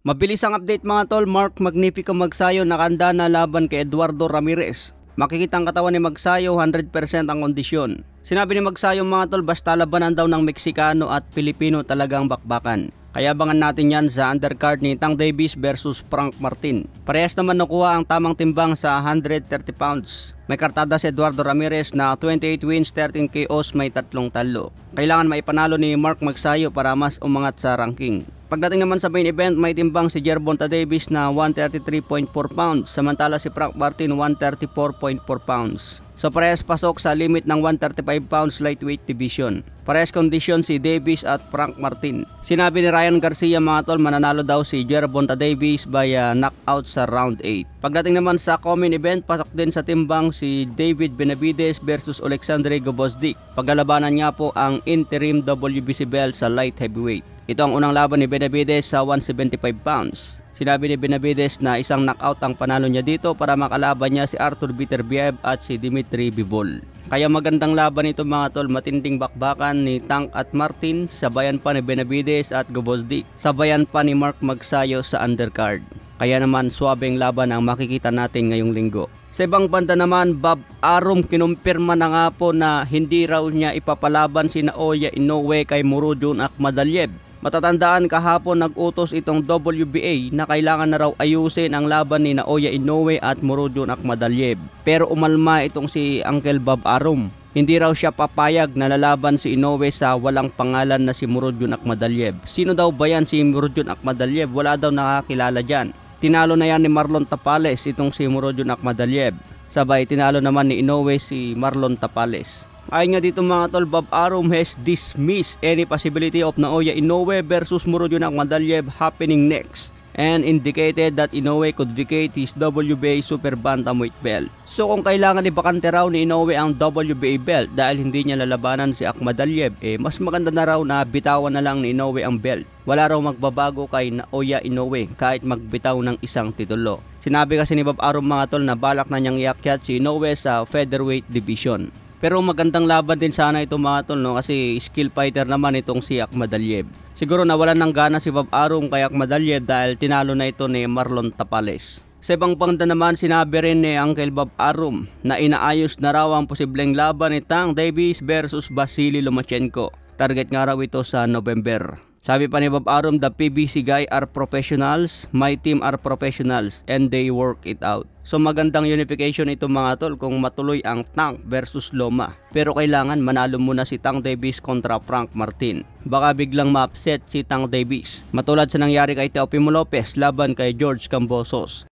Mabilis ang update mga tol. Mark Magnifico Magsayo nakanda na laban kay Eduardo Ramirez. Makikita ang katawan ni Magsayo, 100% ang kondisyon. Sinabi ni Magsayo mga tol, basta labanan daw ng Meksikano at Pilipino talagang bakbakan. Kaya abangan natin yan sa undercard ni Tank Davis versus Frank Martin. Parehas naman nakuha ang tamang timbang sa 130 pounds. May kartada si Eduardo Ramirez na 28 wins, 13 KOs, may 3 talo. Kailangan maipanalo ni Mark Magsayo para mas umangat sa ranking. Pagdating naman sa main event, may timbang si Gervonta Davis na 133.4 pounds, samantala si Frank Martin 134.4 pounds. So parehas pasok sa limit ng 135 pounds lightweight division. Parehas kondisyon si Davis at Frank Martin. Sinabi ni Ryan Garcia mga tol, mananalo daw si Gervonta Davis via knockout sa round 8. Pagdating naman sa common event, pasok din sa timbang si David Benavides versus Alexandre Gvozdyk. Paglalabanan nga po ang interim WBC belt sa light heavyweight. Ito ang unang laban ni Benavides sa 175 pounds. Sinabi ni Benavides na isang knockout ang panalo niya dito para makalaban niya si Artur Beterbiev at si Dimitri Bivol. Kaya magandang laban ito mga tol, matinding bakbakan ni Tank at Martin, sabayan pa ni Benavides at Gvozdyk, sabayan pa ni Mark Magsayo sa undercard. Kaya naman swabeng laban ang makikita natin ngayong linggo. Sa ibang banda naman, Bob Arum kinumpirma na nga po na hindi raw niya ipapalaban si Naoya Inoue kay Murodjon Akhmadaliev. Matatandaan kahapon nag-utos itong WBA na kailangan na raw ayusin ang laban ni Naoya Inoue at Murodjon Akhmadaliev. Pero umalma itong si Uncle Bob Arum. Hindi raw siya papayag na lalaban si Inoue sa walang pangalan na si Murodjon Akhmadaliev. Sino daw ba yan si Murodjon Akhmadaliev? Wala daw nakakilala dyan. Tinalo na yan ni Marlon Tapales itong si Murodjon Akhmadaliev. Sabay tinalo naman ni Inoue si Marlon Tapales. Ayon nga dito mga tol, Bob Arum has dismissed any possibility of Naoya Inoue versus Murodjon Akhmadaliev happening next and indicated that Inoue could vacate his WBA super bantamweight belt. So kung kailangan ibakante raw ni Inoue ang WBA belt dahil hindi niya lalabanan si Akhmadaliev, mas maganda na raw na bitawan na lang ni Inoue ang belt. Wala raw magbabago kay Naoya Inoue kahit magbitaw ng isang titulo. Sinabi kasi ni Bob Arum mga tol na balak na niyang iakyat si Inoue sa featherweight division. Pero magandang laban din sana ito mga tol, no? Kasi skill fighter naman itong si Akhmadaliev. Siguro nawalan ng gana si Bob Arum kay Akhmadaliev dahil tinalo na ito ni Marlon Tapales. Sa ibang banda naman, sinabi rin ni Uncle Bob Arum na inaayos na raw ang posibleng laban ni Tank Davis versus Vasily Lomachenko. Target nga raw ito sa November. Sabi pa ni Bob Arum, the PBC guy are professionals, my team are professionals, and they work it out. So magandang unification ito mga tol kung matuloy ang Tank versus Loma. Pero kailangan manalo muna si Tank Davis kontra Frank Martin. Baka biglang ma-upset si Tank Davis. Matulad sa nangyari kay Teofimo Lopez laban kay George Kambosos.